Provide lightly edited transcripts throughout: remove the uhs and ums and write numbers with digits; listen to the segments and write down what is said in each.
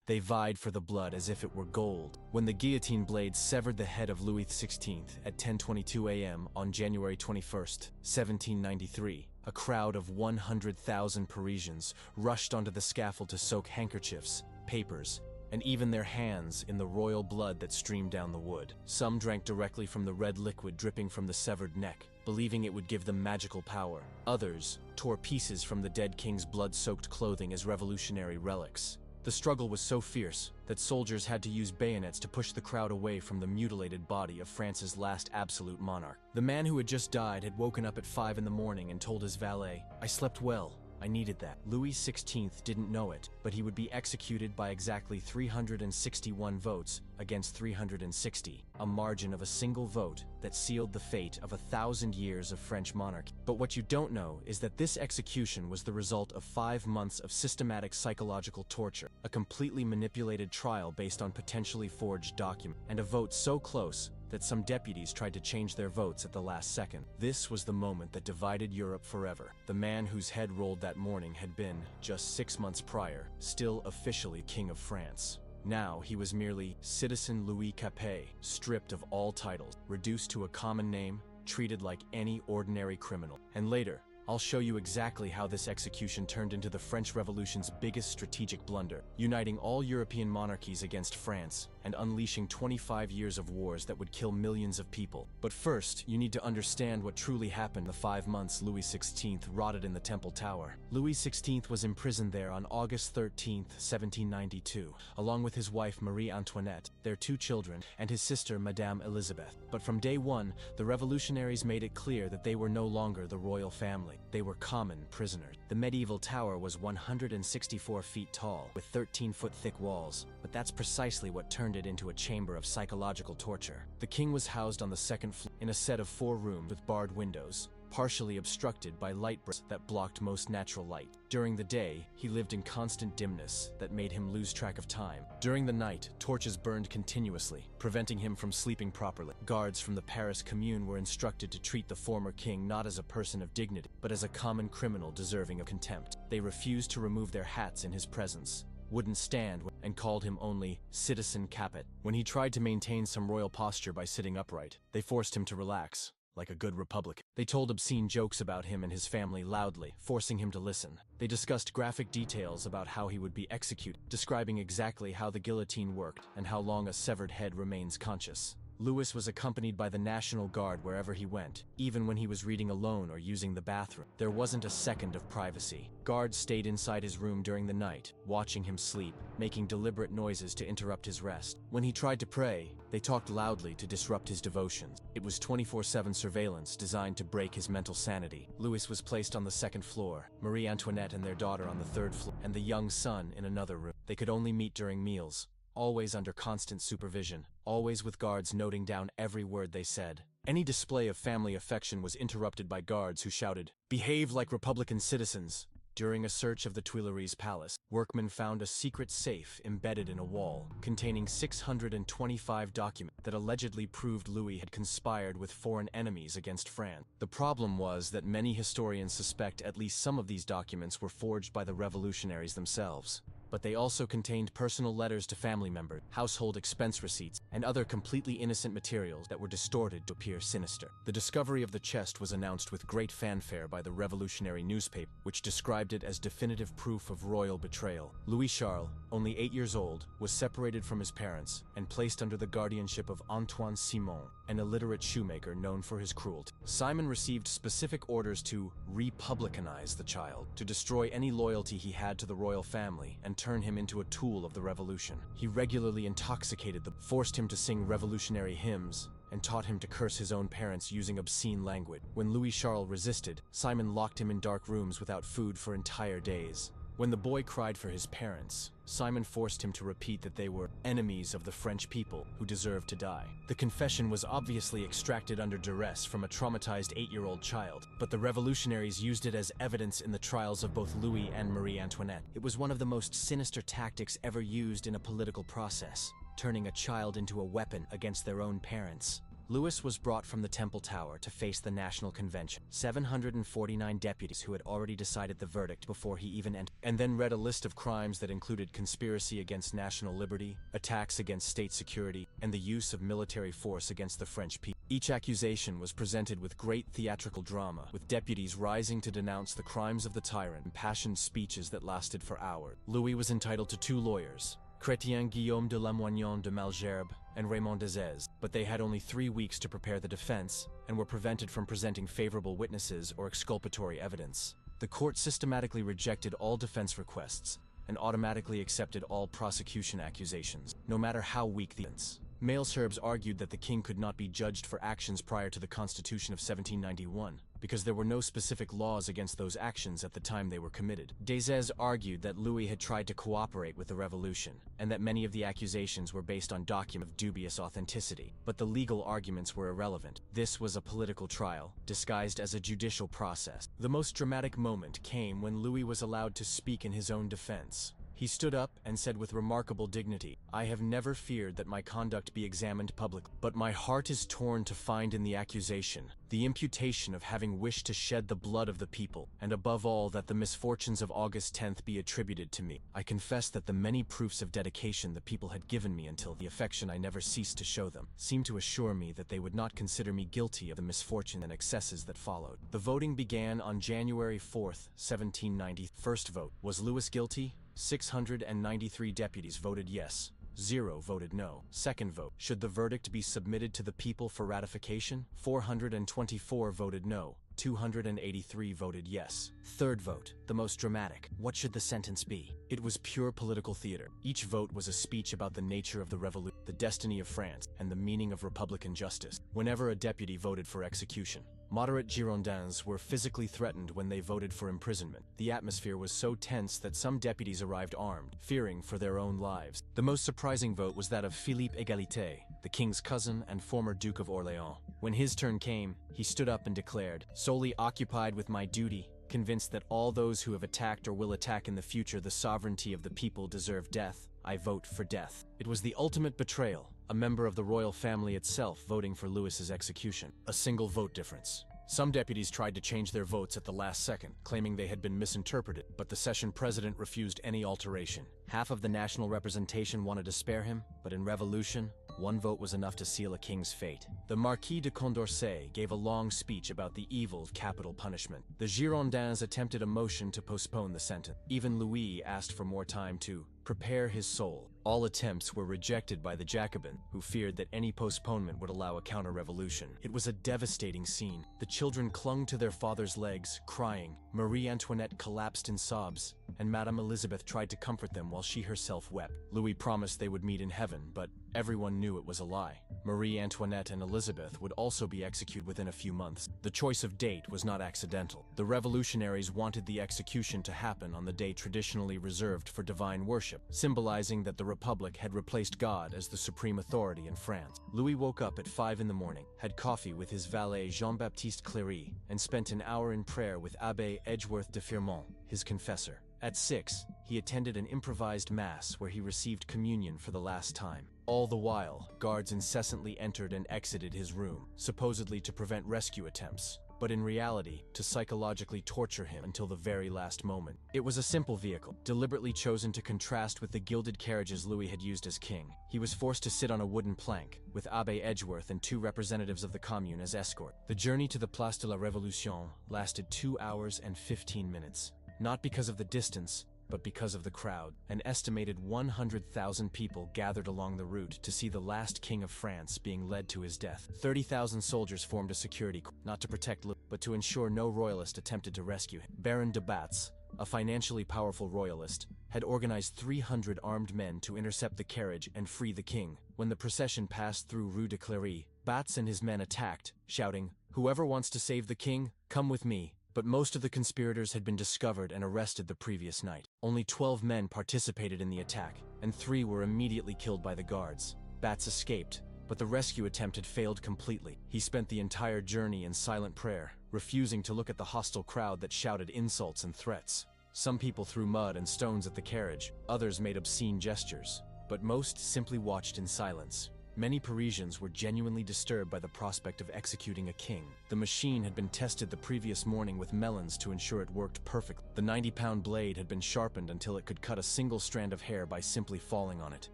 They vied for the blood as if it were gold. When the guillotine blades severed the head of Louis XVI at 10:22 a.m. on January 21, 1793, a crowd of 100,000 Parisians rushed onto the scaffold to soak handkerchiefs, papers, and even their hands in the royal blood that streamed down the wood. Some drank directly from the red liquid dripping from the severed neck, believing it would give them magical power. Others tore pieces from the dead king's blood-soaked clothing as revolutionary relics. The struggle was so fierce that soldiers had to use bayonets to push the crowd away from the mutilated body of France's last absolute monarch. The man who had just died had woken up at 5 in the morning and told his valet, "I slept well. I needed that." Louis XVI didn't know it, but he would be executed by exactly 361 votes against 360, a margin of a single vote that sealed the fate of 1,000 years of French monarchy. But what you don't know is that this execution was the result of 5 months of systematic psychological torture, a completely manipulated trial based on potentially forged documents, and a vote so close that some deputies tried to change their votes at the last second. This was the moment that divided Europe forever. The man whose head rolled that morning had been, just 6 months prior, still officially King of France. Now he was merely Citizen Louis Capet, stripped of all titles, reduced to a common name, treated like any ordinary criminal. And later, I'll show you exactly how this execution turned into the French Revolution's biggest strategic blunder, uniting all European monarchies against France and unleashing 25 years of wars that would kill millions of people. But first, you need to understand what truly happened the 5 months Louis XVI rotted in the Temple Tower. Louis XVI was imprisoned there on August 13, 1792, along with his wife Marie Antoinette, their 2 children, and his sister Madame Elizabeth. But from day one, the revolutionaries made it clear that they were no longer the royal family. They were common prisoners. The medieval tower was 164 feet tall, with 13-foot thick walls, but that's precisely what turned it into a chamber of psychological torture. The king was housed on the second floor in a set of 4 rooms with barred windows, partially obstructed by light bricks that blocked most natural light. During the day, he lived in constant dimness that made him lose track of time. During the night, torches burned continuously, preventing him from sleeping properly. Guards from the Paris Commune were instructed to treat the former king not as a person of dignity, but as a common criminal deserving of contempt. They refused to remove their hats in his presence, wouldn't stand, and called him only Citizen Capet. When he tried to maintain some royal posture by sitting upright, they forced him to relax, like a good Republican. They told obscene jokes about him and his family loudly, forcing him to listen. They discussed graphic details about how he would be executed, describing exactly how the guillotine worked and how long a severed head remains conscious. Louis was accompanied by the National Guard wherever he went, even when he was reading alone or using the bathroom. There wasn't a second of privacy. Guards stayed inside his room during the night, watching him sleep, making deliberate noises to interrupt his rest. When he tried to pray, they talked loudly to disrupt his devotions. It was 24/7 surveillance designed to break his mental sanity. Louis was placed on the second floor, Marie Antoinette and their daughter on the 3rd floor, and the young son in another room. They could only meet during meals, always under constant supervision, always with guards noting down every word they said. Any display of family affection was interrupted by guards who shouted, "Behave like Republican citizens." During a search of the Tuileries Palace, workmen found a secret safe embedded in a wall, containing 625 documents that allegedly proved Louis had conspired with foreign enemies against France. The problem was that many historians suspect at least some of these documents were forged by the revolutionaries themselves. But they also contained personal letters to family members, household expense receipts, and other completely innocent materials that were distorted to appear sinister. The discovery of the chest was announced with great fanfare by the revolutionary newspaper, which described it as definitive proof of royal betrayal. Louis Charles, only 8 years old, was separated from his parents and placed under the guardianship of Antoine Simon, an illiterate shoemaker known for his cruelty. Simon received specific orders to republicanize the child, to destroy any loyalty he had to the royal family, and turn him into a tool of the revolution. He regularly intoxicated them, forced him to sing revolutionary hymns, and taught him to curse his own parents using obscene language. When Louis Charles resisted, Simon locked him in dark rooms without food for entire days. When the boy cried for his parents, Simon forced him to repeat that they were enemies of the French people who deserved to die. The confession was obviously extracted under duress from a traumatized 8-year-old child, but the revolutionaries used it as evidence in the trials of both Louis and Marie Antoinette. It was one of the most sinister tactics ever used in a political process, turning a child into a weapon against their own parents. Louis was brought from the Temple Tower to face the National Convention. 749 deputies who had already decided the verdict before he even entered, and then read a list of crimes that included conspiracy against national liberty, attacks against state security, and the use of military force against the French people. Each accusation was presented with great theatrical drama, with deputies rising to denounce the crimes of the tyrant, impassioned speeches that lasted for hours. Louis was entitled to 2 lawyers, Chrétien Guillaume de Lamoignon de Malgerbe and Raymond Dezès, but they had only 3 weeks to prepare the defense and were prevented from presenting favorable witnesses or exculpatory evidence. The court systematically rejected all defense requests and automatically accepted all prosecution accusations, no matter how weak the evidence. Malesherbes argued that the king could not be judged for actions prior to the Constitution of 1791, because there were no specific laws against those actions at the time they were committed. Dezès argued that Louis had tried to cooperate with the revolution, and that many of the accusations were based on documents of dubious authenticity, but the legal arguments were irrelevant. This was a political trial, disguised as a judicial process. The most dramatic moment came when Louis was allowed to speak in his own defense. He stood up and said with remarkable dignity, "I have never feared that my conduct be examined publicly, but my heart is torn to find in the accusation the imputation of having wished to shed the blood of the people, and above all that the misfortunes of August 10th be attributed to me. I confess that the many proofs of dedication the people had given me until the affection I never ceased to show them seemed to assure me that they would not consider me guilty of the misfortune and excesses that followed." The voting began on January 4th, 1790. First vote. Was Louis guilty? 693 deputies voted yes. 0 voted no. Second vote. Should the verdict be submitted to the people for ratification? 424 voted no. 283 voted yes. Third vote, the most dramatic. What should the sentence be? It was pure political theater. Each vote was a speech about the nature of the revolution, the destiny of France, and the meaning of republican justice. Whenever a deputy voted for execution, moderate Girondins were physically threatened when they voted for imprisonment. The atmosphere was so tense that some deputies arrived armed, fearing for their own lives. The most surprising vote was that of Philippe Égalité, the king's cousin and former Duke of Orléans. When his turn came, he stood up and declared, "Solely occupied with my duty, convinced that all those who have attacked or will attack in the future the sovereignty of the people deserve death, I vote for death." It was the ultimate betrayal, a member of the royal family itself voting for Louis's execution. A single vote difference. Some deputies tried to change their votes at the last second, claiming they had been misinterpreted, but the session president refused any alteration. Half of the national representation wanted to spare him, but in revolution, 1 vote was enough to seal a king's fate. The Marquis de Condorcet gave a long speech about the evil of capital punishment. The Girondins attempted a motion to postpone the sentence. Even Louis asked for more time to prepare his soul. All attempts were rejected by the Jacobins, who feared that any postponement would allow a counter-revolution. It was a devastating scene. The children clung to their father's legs, crying. Marie Antoinette collapsed in sobs, and Madame Elizabeth tried to comfort them while she herself wept. Louis promised they would meet in heaven, but everyone knew it was a lie. Marie Antoinette and Elizabeth would also be executed within a few months. The choice of date was not accidental. The revolutionaries wanted the execution to happen on the day traditionally reserved for divine worship, symbolizing that the Republic had replaced God as the supreme authority in France. Louis woke up at 5 in the morning, had coffee with his valet Jean-Baptiste Cléry, and spent an hour in prayer with Abbé Edgeworth de Firmont, his confessor. At 6, he attended an improvised mass where he received communion for the last time. All the while, guards incessantly entered and exited his room, supposedly to prevent rescue attempts, but in reality, to psychologically torture him until the very last moment. It was a simple vehicle, deliberately chosen to contrast with the gilded carriages Louis had used as king. He was forced to sit on a wooden plank, with Abbé Edgeworth and 2 representatives of the Commune as escort. The journey to the Place de la Révolution lasted 2 hours and 15 minutes. Not because of the distance, but because of the crowd. An estimated 100,000 people gathered along the route to see the last king of France being led to his death. 30,000 soldiers formed a security corps, not to protect Louis, but to ensure no royalist attempted to rescue him. Baron de Batz, a financially powerful royalist, had organized 300 armed men to intercept the carriage and free the king. When the procession passed through Rue de Cléry, Batz and his men attacked, shouting, "Whoever wants to save the king, come with me." But most of the conspirators had been discovered and arrested the previous night. Only 12 men participated in the attack, and 3 were immediately killed by the guards. Batz escaped, but the rescue attempt had failed completely. He spent the entire journey in silent prayer, refusing to look at the hostile crowd that shouted insults and threats. Some people threw mud and stones at the carriage, others made obscene gestures, but most simply watched in silence. Many Parisians were genuinely disturbed by the prospect of executing a king. The machine had been tested the previous morning with melons to ensure it worked perfectly. The 90-pound blade had been sharpened until it could cut a single strand of hair by simply falling on it.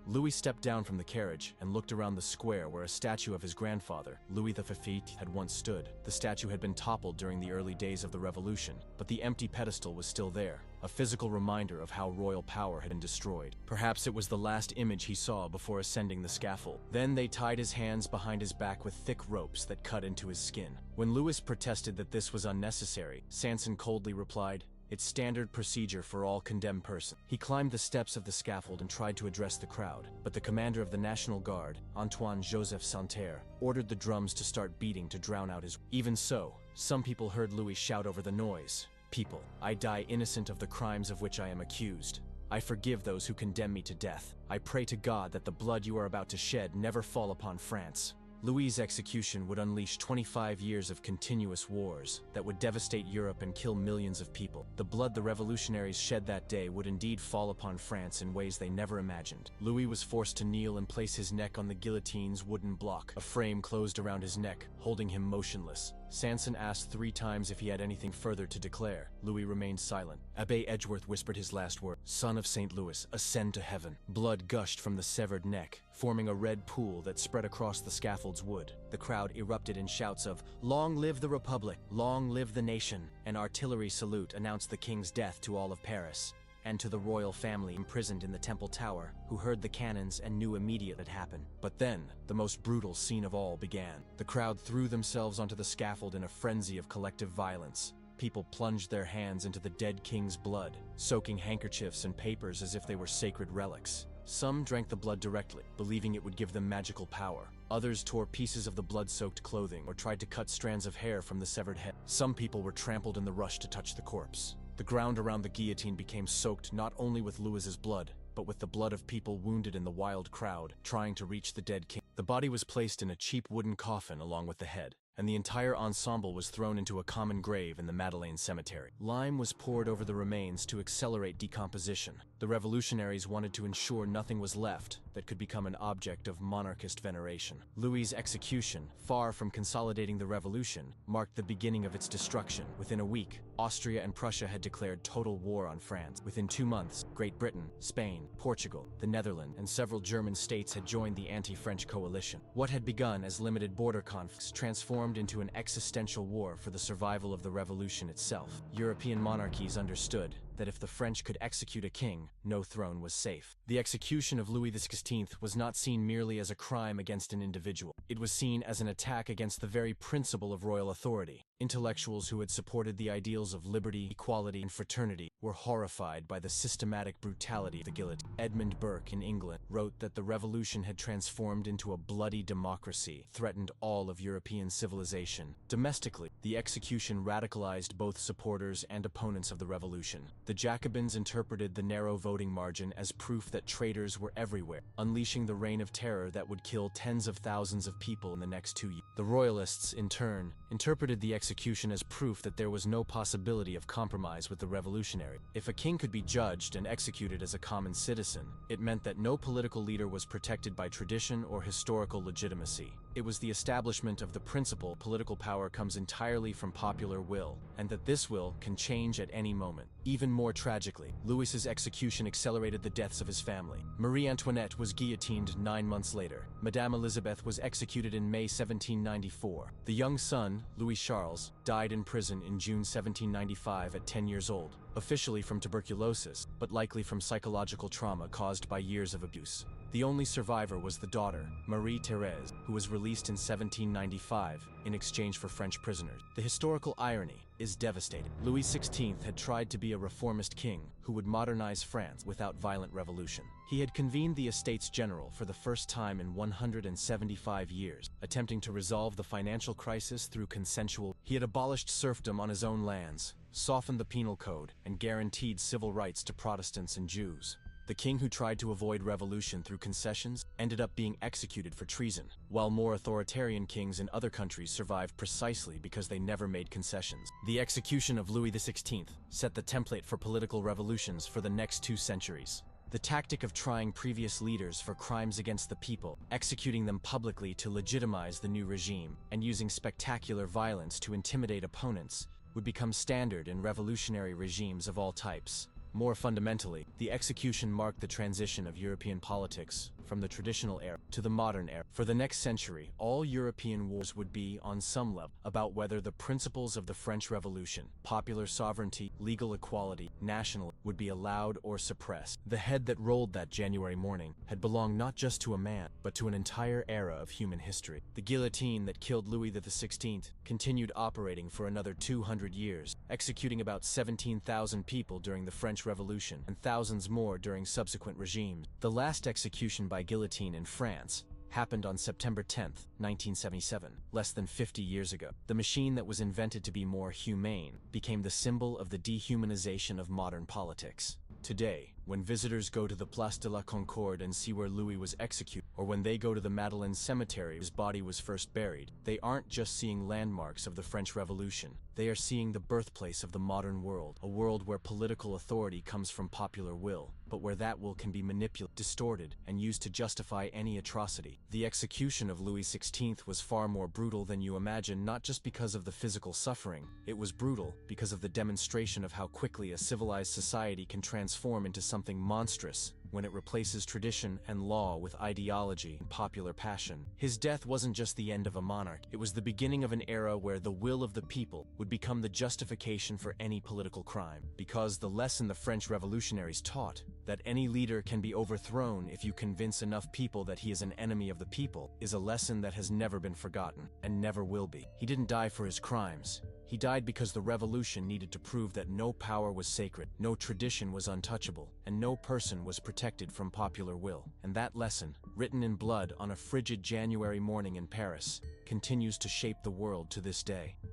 Louis stepped down from the carriage and looked around the square where a statue of his grandfather, Louis XV, had once stood. The statue had been toppled during the early days of the Revolution, but the empty pedestal was still there, a physical reminder of how royal power had been destroyed. Perhaps it was the last image he saw before ascending the scaffold. Then they tied his hands behind his back with thick ropes that cut into his skin. When Louis protested that this was unnecessary, Sanson coldly replied, "It's standard procedure for all condemned persons." He climbed the steps of the scaffold and tried to address the crowd, but the commander of the National Guard, Antoine-Joseph Santerre, ordered the drums to start beating to drown out his... Even so, some people heard Louis shout over the noise, "People, I die innocent of the crimes of which I am accused. I forgive those who condemn me to death. I pray to God that the blood you are about to shed never fall upon France." Louis' execution would unleash 25 years of continuous wars that would devastate Europe and kill millions of people. The blood the revolutionaries shed that day would indeed fall upon France in ways they never imagined. Louis was forced to kneel and place his neck on the guillotine's wooden block. A frame closed around his neck, holding him motionless. Sanson asked 3 times if he had anything further to declare. Louis remained silent. Abbé Edgeworth whispered his last word, "Son of St. Louis, ascend to heaven." Blood gushed from the severed neck, forming a red pool that spread across the scaffold's wood. The crowd erupted in shouts of, "Long live the Republic! Long live the nation!" An artillery salute announced the king's death to all of Paris, and to the royal family imprisoned in the Temple Tower, who heard the cannons and knew immediately it had happened. But then, the most brutal scene of all began. The crowd threw themselves onto the scaffold in a frenzy of collective violence. People plunged their hands into the dead king's blood, soaking handkerchiefs and papers as if they were sacred relics. Some drank the blood directly, believing it would give them magical power. Others tore pieces of the blood-soaked clothing or tried to cut strands of hair from the severed head. Some people were trampled in the rush to touch the corpse. The ground around the guillotine became soaked not only with Louis's blood, but with the blood of people wounded in the wild crowd trying to reach the dead king. The body was placed in a cheap wooden coffin along with the head, and the entire ensemble was thrown into a common grave in the Madeleine cemetery. Lime was poured over the remains to accelerate decomposition. The revolutionaries wanted to ensure nothing was left that could become an object of monarchist veneration. Louis's execution, far from consolidating the revolution, marked the beginning of its destruction. Within a week, Austria and Prussia had declared total war on France. Within 2 months, Great Britain, Spain, Portugal, the Netherlands, and several German states had joined the anti-French coalition. What had begun as limited border conflicts transformed into an existential war for the survival of the revolution itself. European monarchies understood that if the French could execute a king, no throne was safe. The execution of Louis XVI was not seen merely as a crime against an individual. It was seen as an attack against the very principle of royal authority. Intellectuals who had supported the ideals of liberty, equality, and fraternity were horrified by the systematic brutality of the guillotine. Edmund Burke in England wrote that the revolution had transformed into a bloody democracy, threatened all of European civilization. Domestically, the execution radicalized both supporters and opponents of the revolution. The Jacobins interpreted the narrow voting margin as proof that traitors were everywhere, unleashing the reign of terror that would kill tens of thousands of people in the next 2 years. The Royalists, in turn, interpreted the execution as proof that there was no possibility of compromise with the revolutionary. If a king could be judged and executed as a common citizen, it meant that no political leader was protected by tradition or historical legitimacy. It was the establishment of the principle political power comes entirely from popular will, and that this will can change at any moment. Even more tragically, Louis's execution accelerated the deaths of his family. Marie Antoinette was guillotined 9 months later. Madame Elizabeth was executed in May 1794. The young son, Louis Charles, died in prison in June 1795 at 10 years old, officially from tuberculosis, but likely from psychological trauma caused by years of abuse. The only survivor was the daughter, Marie-Thérèse, who was released in 1795 in exchange for French prisoners. The historical irony is devastating. Louis XVI had tried to be a reformist king who would modernize France without violent revolution. He had convened the Estates General for the first time in 175 years, attempting to resolve the financial crisis through consensual. He had abolished serfdom on his own lands, softened the penal code, and guaranteed civil rights to Protestants and Jews. The king who tried to avoid revolution through concessions ended up being executed for treason, while more authoritarian kings in other countries survived precisely because they never made concessions. The execution of Louis XVI set the template for political revolutions for the next 2 centuries. The tactic of trying previous leaders for crimes against the people, executing them publicly to legitimize the new regime, and using spectacular violence to intimidate opponents would become standard in revolutionary regimes of all types. More fundamentally, the execution marked the transition of European politics from the traditional era to the modern era. For the next century, all European wars would be, on some level, about whether the principles of the French Revolution, popular sovereignty, legal equality, nationalism, would be allowed or suppressed. The head that rolled that January morning had belonged not just to a man, but to an entire era of human history. The guillotine that killed Louis XVI continued operating for another 200 years, executing about 17,000 people during the French Revolution and thousands more during subsequent regimes. The last execution by guillotine in France happened on September 10, 1977, less than 50 years ago. The machine that was invented to be more humane became the symbol of the dehumanization of modern politics. Today, when visitors go to the Place de la Concorde and see where Louis was executed, or when they go to the Madeleine Cemetery where his body was first buried, they aren't just seeing landmarks of the French Revolution. They are seeing the birthplace of the modern world, a world where political authority comes from popular will, but where that will can be manipulated, distorted, and used to justify any atrocity. The execution of Louis XVI was far more brutal than you imagine, not just because of the physical suffering. It was brutal because of the demonstration of how quickly a civilized society can transform into something monstrous when it replaces tradition and law with ideology and popular passion. His death wasn't just the end of a monarch, it was the beginning of an era where the will of the people would become the justification for any political crime. Because the lesson the French revolutionaries taught, that any leader can be overthrown if you convince enough people that he is an enemy of the people, is a lesson that has never been forgotten, and never will be. He didn't die for his crimes. He died because the revolution needed to prove that no power was sacred, no tradition was untouchable, and no person was protected from popular will. And that lesson, written in blood on a frigid January morning in Paris, continues to shape the world to this day.